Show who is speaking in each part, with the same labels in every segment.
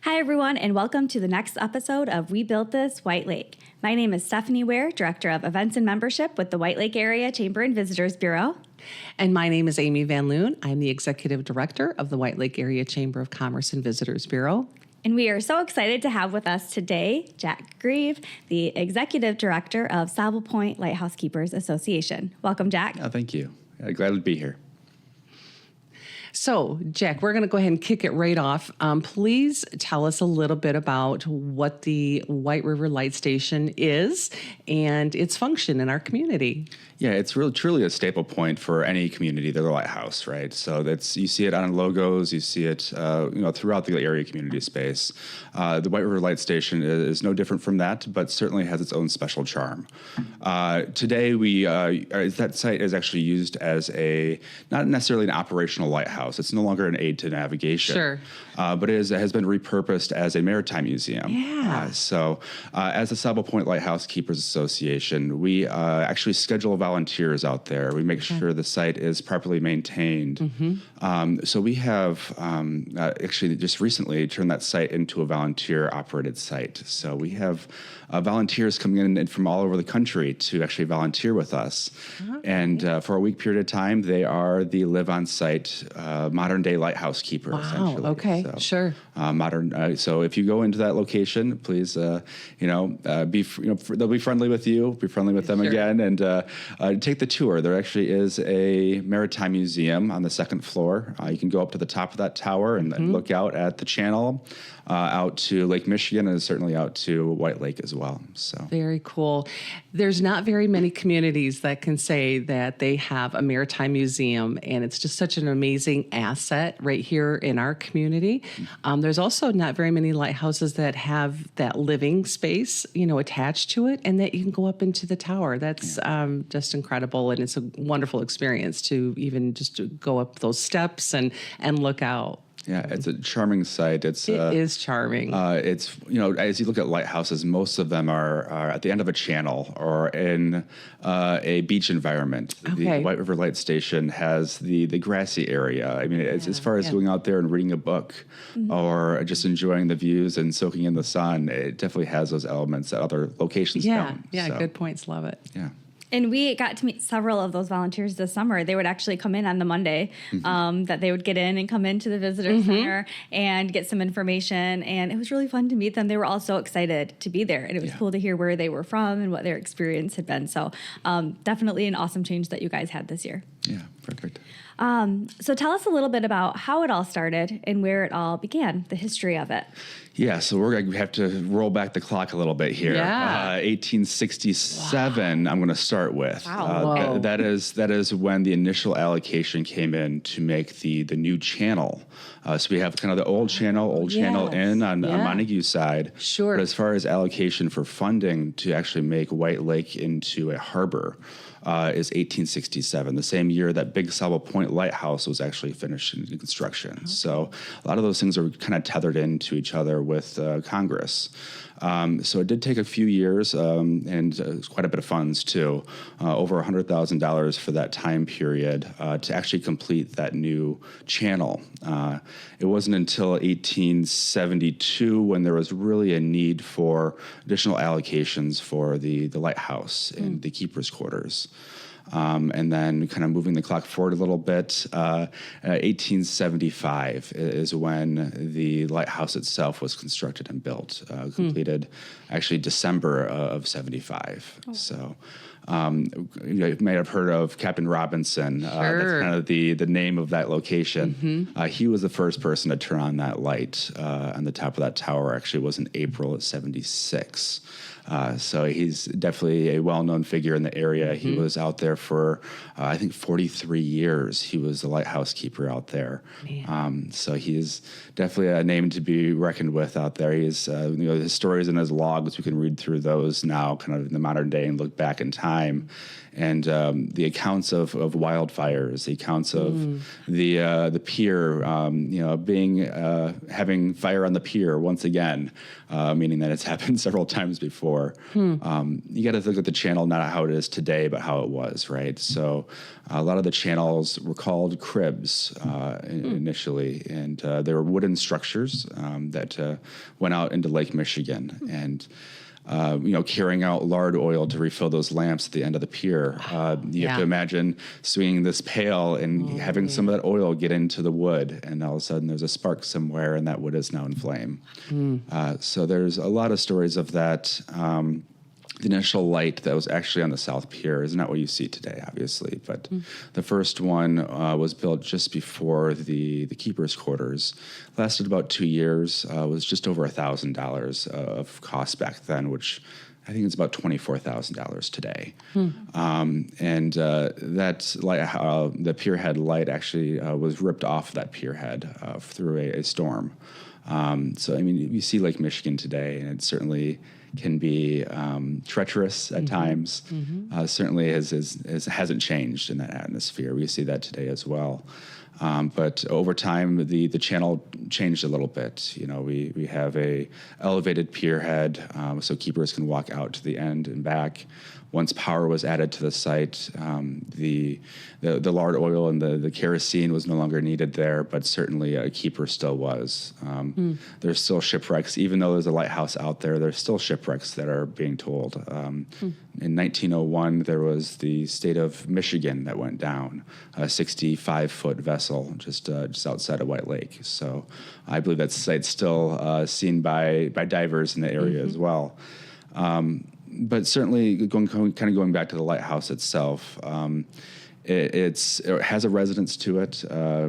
Speaker 1: Hi, everyone, and welcome to the next episode of We Built This White Lake. My name is Stephanie Ware, Director of Events and Membership with the White Lake Area Chamber and Visitors Bureau.
Speaker 2: And my name is Amy Van Loon. I'm the Executive Director of the White Lake Area Chamber of Commerce and Visitors Bureau.
Speaker 1: And we are so excited to have with us today Jack Grieve, the Executive Director of Sable Point Lighthouse Keepers Association. Welcome, Jack.
Speaker 3: Thank you. Glad to be here.
Speaker 2: So, Jack, we're going to go ahead and kick it right off. Please tell us a little bit about what the White River Light Station is and its function in our community.
Speaker 3: Yeah, it's really truly a staple point for any community, the lighthouse, right? So you see it on logos, you see it, throughout the area community space. The White River Light Station is no different from that, but certainly has its own special charm. Today, that site is actually used as not necessarily an operational lighthouse. It's no longer an aid to navigation.
Speaker 2: Sure.
Speaker 3: But it has been repurposed as a maritime museum.
Speaker 2: Yeah.
Speaker 3: As the Sable Point Lighthouse Keepers Association, we actually schedule volunteers out there. We make sure the site is properly maintained. Mm-hmm. So we have actually just recently turned that site into a volunteer-operated site. So we have volunteers coming in from all over the country to actually volunteer with us. Okay. And for a week period of time, they are the live-on-site modern-day lighthouse keeper, essentially.
Speaker 2: Wow, okay,
Speaker 3: so,
Speaker 2: sure.
Speaker 3: So if you go into that location, please, they'll be friendly with you, be friendly with them again, and take the tour. There actually is a maritime museum on the second floor. You can go up to the top of that tower and look out at the channel, out to Lake Michigan, and certainly out to White Lake as well. So
Speaker 2: very cool. There's not very many communities that can say that they have a maritime museum, and it's just such an amazing asset right here in our community. There's also not very many lighthouses that have that living space, attached to it, and that you can go up into the tower. That's just incredible, and it's a wonderful experience to even just to go up those steps and look out.
Speaker 3: Yeah, it's a charming site. It
Speaker 2: is charming.
Speaker 3: It's, as you look at lighthouses, most of them are at the end of a channel or in a beach environment.
Speaker 2: Okay.
Speaker 3: The White River Light Station has the grassy area. I mean, as far as going out there and reading a book or just enjoying the views and soaking in the sun, it definitely has those elements that other locations don't.
Speaker 2: Yeah, good points. Love it.
Speaker 3: Yeah.
Speaker 1: And we got to meet several of those volunteers this summer. They would actually come in on the Monday that they would get in and come into the visitor center and get some information. And it was really fun to meet them. They were all so excited to be there. And it was cool to hear where they were from and what their experience had been. So definitely an awesome change that you guys had this year.
Speaker 3: Yeah, perfect.
Speaker 1: So tell us a little bit about how it all started and where it all began, the history of it.
Speaker 3: Yeah, so we're going to have to roll back the clock a little bit here.
Speaker 2: Yeah.
Speaker 3: 1867, I'm going to start with.
Speaker 2: Wow.
Speaker 3: That is when the initial allocation came in to make the new channel. So we have kind of the old channel in on Montague side.
Speaker 2: Sure.
Speaker 3: But as far as allocation for funding to actually make White Lake into a harbor, is 1867, the same year that Big Sable Point Lighthouse was actually finished in construction. Okay. So a lot of those things are kind of tethered into each other with Congress. So it did take a few years and quite a bit of funds too, over $100,000 for that time period to actually complete that new channel. It wasn't until 1872 when there was really a need for additional allocations for the lighthouse and the keeper's quarters. And then kind of moving the clock forward a little bit, 1875 is when the lighthouse itself was constructed and built, completed actually December of 75. Oh. So you may have heard of Captain Robinson.
Speaker 2: Sure.
Speaker 3: That's kind of the name of that location. He was the first person to turn on that light on the top of that tower. Actually, was in April of 76. So he's definitely a well-known figure in the area. He was out there for, I think, 43 years. He was the lighthouse keeper out there. So he's definitely a name to be reckoned with out there. He's, his stories and his logs, we can read through those now kind of in the modern day and look back in time. time. And the accounts of wildfires, the accounts of the pier, having fire on the pier once again, meaning that it's happened several times before. You got to look at the channel, not how it is today, but how it was, right? So a lot of the channels were called cribs initially, and they were wooden structures that went out into Lake Michigan. And carrying out lard oil to refill those lamps at the end of the pier. You have to imagine swinging this pail and having some of that oil get into the wood, and all of a sudden there's a spark somewhere, and that wood is now in flame. So there's a lot of stories of that. The initial light that was actually on the South Pier is not what you see today, obviously, but the first one was built just before the keeper's quarters. Lasted about 2 years, was just over $1,000 of cost back then, which I think it's about $24,000 today. And that light, the pier head light actually was ripped off that pier head through a storm. So, I mean, you see Lake Michigan today, and it certainly can be treacherous at times. Certainly hasn't changed in that atmosphere. We see that today as well. But over time, the channel changed a little bit. We have a elevated pier head, so keepers can walk out to the end and back. Once power was added to the site, the lard oil and the kerosene was no longer needed there, but certainly a keeper still was. There's still shipwrecks. Even though there's a lighthouse out there, there's still shipwrecks that are being told. In 1901, there was the state of Michigan that went down, a 65-foot vessel just outside of White Lake. So I believe that site's still seen by divers in the area as well. But certainly, going back to the lighthouse itself, it has a residence to it.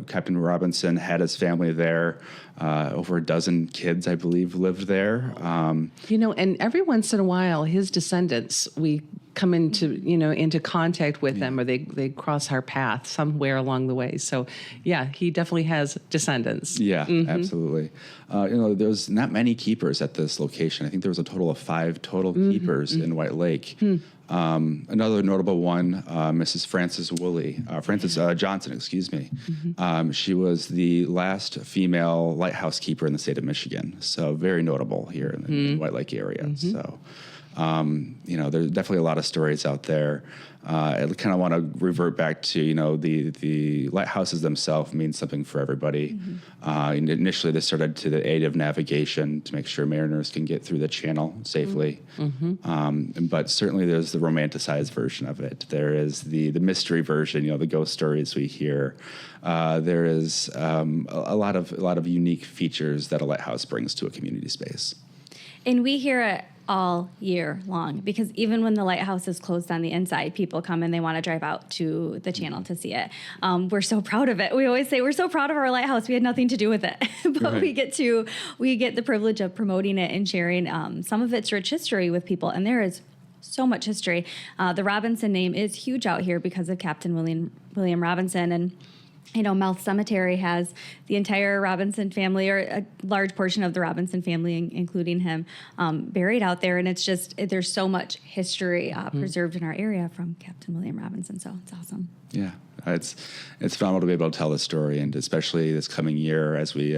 Speaker 3: Captain Robinson had his family there. Over a dozen kids, I believe, lived there.
Speaker 2: And every once in a while, his descendants, we come into contact with them, or they cross our path somewhere along the way. So, yeah, he definitely has descendants.
Speaker 3: Yeah, absolutely. There's not many keepers at this location. I think there was a total of 5 total keepers in White Lake. Another notable one, Mrs. Frances Johnson, excuse me. She was the last female lighthouse keeper in the state of Michigan, so very notable here in the White Lake area. So, there's definitely a lot of stories out there. I kind of want to revert back to, the lighthouses themselves mean something for everybody. Initially, they started to the aid of navigation to make sure mariners can get through the channel safely. But certainly there's the romanticized version of it. There is the mystery version, the ghost stories we hear. There is a lot of unique features that a lighthouse brings to a community space.
Speaker 1: And we hear it all year long, because even when the lighthouse is closed on the inside, people come and they want to drive out to the channel to see it. We're so proud of it. We always say we're so proud of our lighthouse. We had nothing to do with it, but we get the privilege of promoting it and sharing some of its rich history with people. And there is so much history. The Robinson name is huge out here because of Captain William Robinson. And Mouth Cemetery has the entire Robinson family, or a large portion of the Robinson family, including him, buried out there. And it's just, there's so much history preserved in our area from Captain William Robinson. So it's awesome.
Speaker 3: Yeah, it's phenomenal to be able to tell the story, and especially this coming year, as we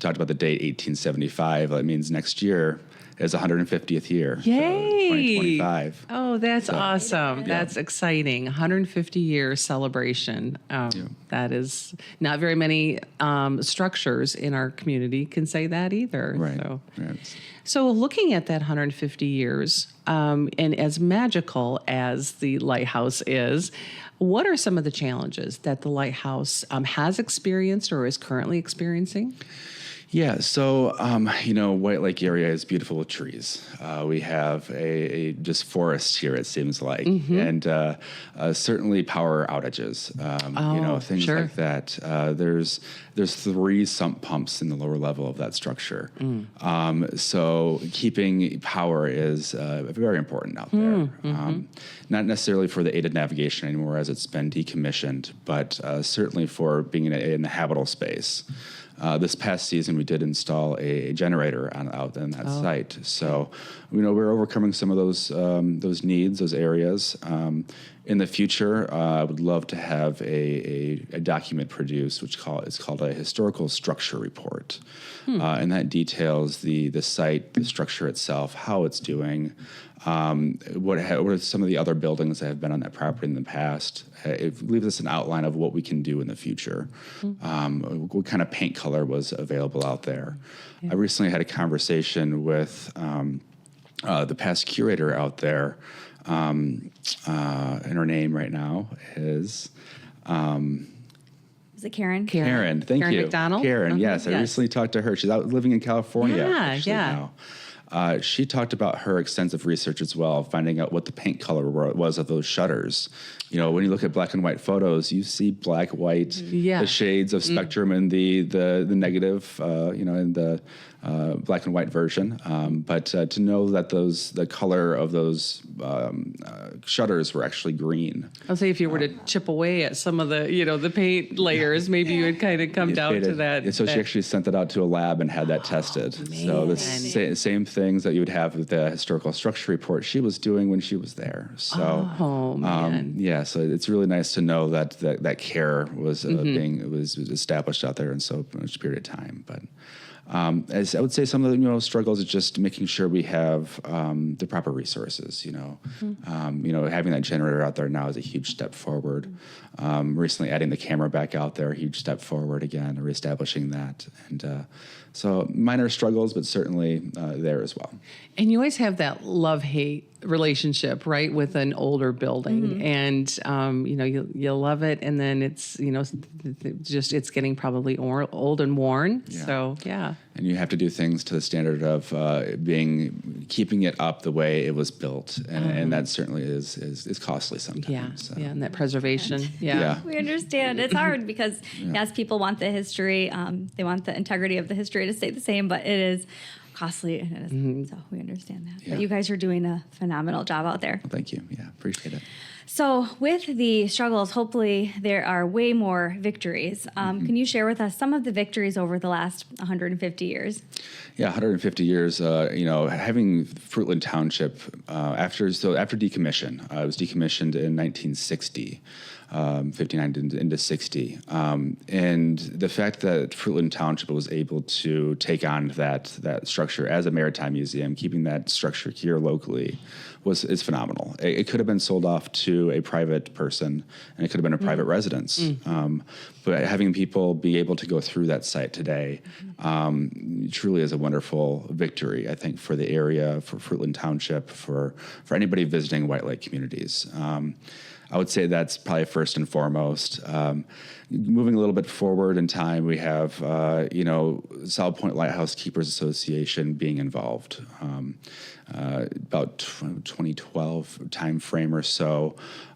Speaker 3: talked about the date 1875. That means next year is 150th year.
Speaker 2: Yay!
Speaker 3: So 2025.
Speaker 2: Oh, that's awesome. Yeah. That's exciting. 150-year celebration. That is not very many structures in our community can say that either.
Speaker 3: Right.
Speaker 2: So looking at that 150 years, and as magical as the lighthouse is, what are some of the challenges that the lighthouse has experienced or is currently experiencing?
Speaker 3: Yeah, so, White Lake area is beautiful with trees. We have a just forest here, it seems like, and certainly power outages, things like that. There's 3 sump pumps in the lower level of that structure. So keeping power is very important out there. Not necessarily for the aided navigation anymore, as it's been decommissioned, but certainly for being in a habitable space. This past season, we did install a generator out on that site. So, we're overcoming some of those needs, those areas. In the future, I would love to have a document produced, which is called a historical structure report, and that details the site, the structure itself, how it's doing, what are some of the other buildings that have been on that property in the past. It leaves us an outline of what we can do in the future, what kind of paint color was available out there. I recently had a conversation with the past curator out there. And her name right now is
Speaker 1: Is it Karen?
Speaker 3: Karen. Thank
Speaker 2: Karen
Speaker 3: you,
Speaker 2: McDonald.
Speaker 3: Karen. Yes, I recently talked to her. She's out living in California. Now. She talked about her extensive research as well, finding out what the paint color was of those shutters. When you look at black and white photos, you see black, white, the shades of spectrum in the negative, in the black and white version. But to know that the color of those shutters were actually green.
Speaker 2: I'll say if you were to chip away at some of the paint layers, maybe you would kind of come down to that.
Speaker 3: So she actually sent that out to a lab and had that tested. So the same things that you would have with the historical structure report she was doing when she was there. So so it's really nice to know that care was was established out there in so much period of time. But as I would say, some of the struggles is just making sure we have the proper resources. Having that generator out there now is a huge step forward. Recently, adding the camera back out there, a huge step forward again, reestablishing that, and so minor struggles, but certainly there as well.
Speaker 2: And you always have that love-hate relationship, right, with an older building, and you love it, and then it's it's getting probably old and worn.
Speaker 3: Yeah.
Speaker 2: So
Speaker 3: and you have to do things to the standard of keeping it up the way it was built, and that certainly is costly sometimes.
Speaker 2: And that preservation.
Speaker 1: We understand. It's hard because yes, people want the history, they want the integrity of the history to stay the same, but it is costly, and so we understand that. But you guys are doing a phenomenal job out there.
Speaker 3: Well, thank you. Yeah, appreciate it.
Speaker 1: So with the struggles, hopefully there are way more victories. Can you share with us some of the victories over the last 150 years?
Speaker 3: Yeah, 150 years, having Fruitland Township, after decommission, it was decommissioned in 1960. 59 into 60. And the fact that Fruitland Township was able to take on that structure as a maritime museum, keeping that structure here locally, is phenomenal. It could have been sold off to a private person, and it could have been a private residence. But having people be able to go through that site today truly is a wonderful victory, I think, for the area, for Fruitland Township, for anybody visiting White Lake communities. I would say that's probably first and foremost. Moving a little bit forward in time, we have, Solid Point Lighthouse Keepers Association being involved. About 2012 time frame or so,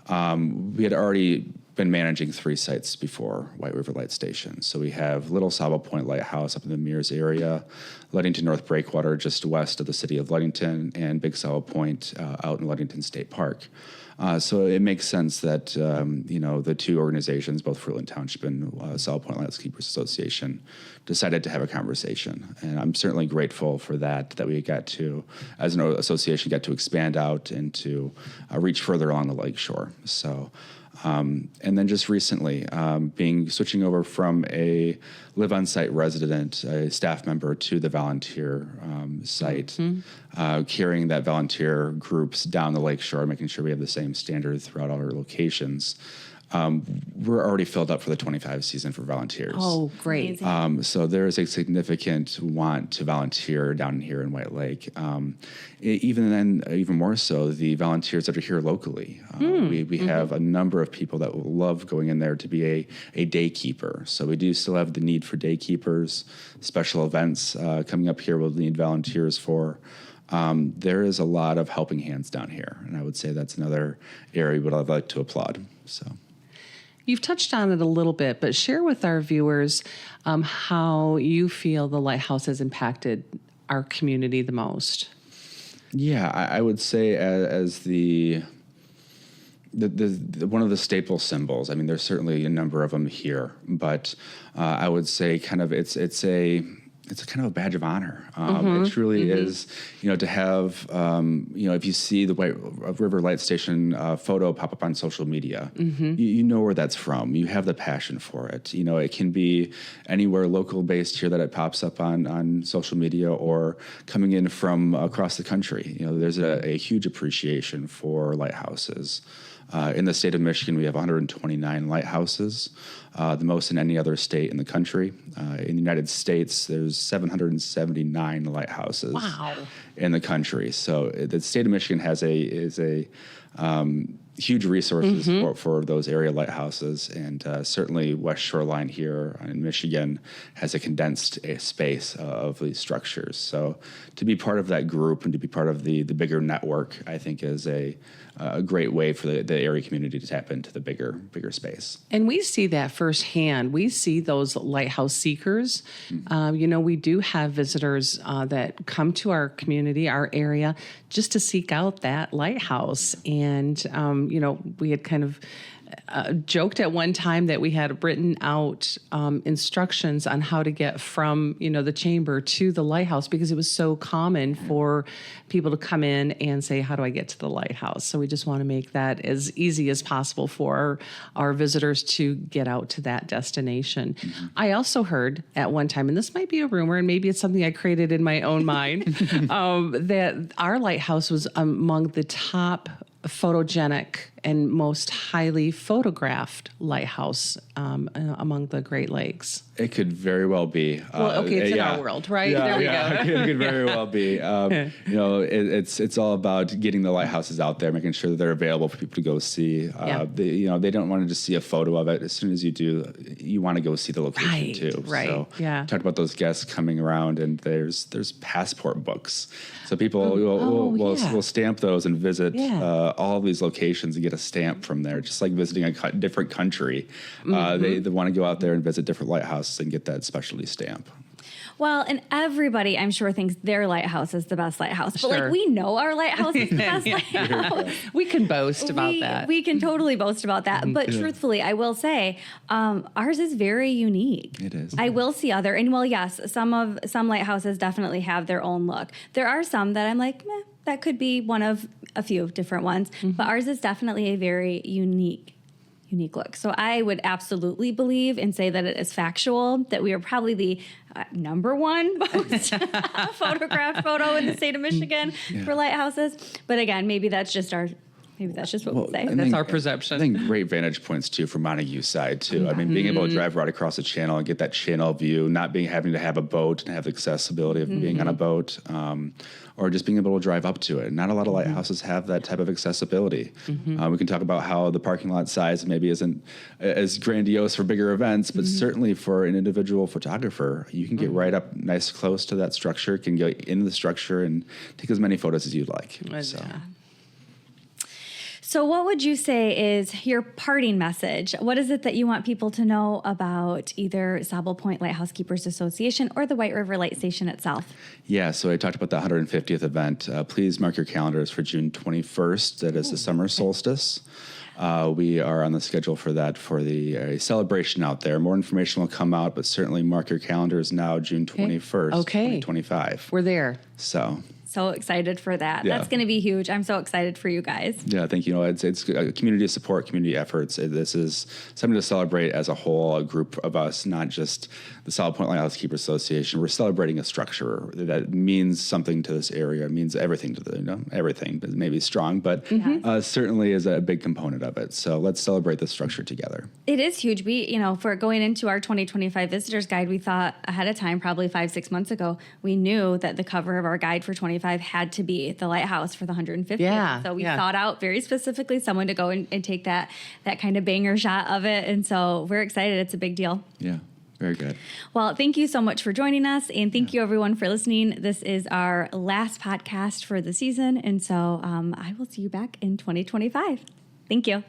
Speaker 3: we had already been managing 3 sites before White River Light Station. So we have Little Sabo Point Lighthouse up in the Mears area, Ludington North Breakwater just west of the city of Ludington, and Big Sabo Point out in Ludington State Park. So it makes sense that, the two organizations, both Fruitland Township and Solid Point Lighthouse Keepers Association, decided to have a conversation. And I'm certainly grateful for that we got to, as an association, got to expand out and to reach further along the lakeshore. So, and then just recently, switching over from a live-on-site resident, a staff member, to the volunteer site, carrying that volunteer groups down the lakeshore, making sure we have the same standard throughout all our locations. We're already filled up for the 25 season for volunteers.
Speaker 2: Oh, great.
Speaker 3: So there is a significant want to volunteer down here in White Lake. Even more so, the volunteers that are here locally. We have a number of people that will love going in there to be a day keeper. So we do still have the need for day keepers. Special events coming up here we'll need volunteers for. There is a lot of helping hands down here, and I would say that's another area what I'd like to applaud. So.
Speaker 2: You've touched on it a little bit, but share with our viewers how you feel the lighthouse has impacted our community the most.
Speaker 3: Yeah, I would say as the one of the staple symbols. I mean, there's certainly a number of them here, but I would say kind of it's a kind of a badge of honor. It truly is, to have, if you see the White River Light Station photo pop up on social media, you know where that's from. You have the passion for it. It can be anywhere local based here that it pops up on social media or coming in from across the country. There's a huge appreciation for lighthouses. In the state of Michigan, we have 129 lighthouses, the most in any other state in the country. In the United States, there's 779 lighthouses in the country. So the state of Michigan is a huge resources for those area lighthouses, and certainly West Shoreline here in Michigan has a condensed space of these structures. So to be part of that group and to be part of the bigger network, I think is a great way for the area community to tap into the bigger space.
Speaker 2: And we see that firsthand. We see those lighthouse seekers. We do have visitors that come to our community, our area, just to seek out that lighthouse. And, we had kind of joked at one time that we had written out instructions on how to get from, the chamber to the lighthouse, because it was so common for people to come in and say, how do I get to the lighthouse? So we just want to make that as easy as possible for our visitors to get out to that destination. I also heard at one time, and this might be a rumor, and maybe it's something I created in my own mind, that our lighthouse was among the top photogenic and most highly photographed lighthouse among the Great Lakes.
Speaker 3: It could very well be.
Speaker 2: Well, okay, it's in our world, right? There we go.
Speaker 3: It could very well be. It's all about getting the lighthouses out there, making sure that they're available for people to go see. They don't want to just see a photo of it. As soon as you do, you want to go see the location too.
Speaker 2: Right.
Speaker 3: So
Speaker 2: talked
Speaker 3: about those guests coming around, and there's passport books. So people will stamp those and visit all of these locations and get a stamp from there, just like visiting a different country. They want to go out there and visit different lighthouses and get that specialty stamp.
Speaker 1: Well, and everybody, I'm sure, thinks their lighthouse is the best lighthouse. But we know our lighthouse is the best lighthouse.
Speaker 2: We can boast about that.
Speaker 1: We can totally boast about that. But truthfully, I will say, ours is very unique.
Speaker 3: It is.
Speaker 1: I will see other, and yes, some lighthouses definitely have their own look. There are some that I'm like, meh, that could be one of a few different ones. But ours is definitely a very unique look. So I would absolutely believe and say that it is factual that we are probably the number one most photographed photo in the state of Michigan for lighthouses. But again, maybe that's just what we say.
Speaker 2: That's our perception.
Speaker 3: I think great vantage points too for Montague's side too. I mean, being able to drive right across the channel and get that channel view, not having to have a boat and have the accessibility of being on a boat, or just being able to drive up to it. Not a lot of lighthouses have that type of accessibility. We can talk about how the parking lot size maybe isn't as grandiose for bigger events, but certainly for an individual photographer, you can get right up nice close to that structure, can go into the structure and take as many photos as you'd like.
Speaker 1: So what would you say is your parting message? What is it that you want people to know about either Sauble Point Lighthouse Keepers Association or the White River Light Station itself? Yeah, so I talked about the 150th event. Please mark your calendars for June 21st. That is the summer solstice. We are on the schedule for that for the celebration out there. More information will come out, but certainly mark your calendars now, June 21st, 2025.
Speaker 2: We're there.
Speaker 1: So excited for that. That's going to be huge. I'm so excited for you guys. Yeah, I think, it's a community support, community efforts. This is something to celebrate as a whole, a group of us, not just the Sauble Point Lighthouse Keepers Association. We're celebrating a structure that means something to this area, means everything to everything, but maybe strong, but certainly is a big component of it. So let's celebrate this structure together. It is huge. We, for going into our 2025 visitors guide, we thought ahead of time, probably 5-6 months ago, we knew that the cover of our guide for 25 had to be the lighthouse for the 150th. So we thought out very specifically someone to go and take that kind of banger shot of it. And so we're excited. It's a big deal. Yeah. Very good. Well, thank you so much for joining us. And thank you, everyone, for listening. This is our last podcast for the season. And so I will see you back in 2025. Thank you.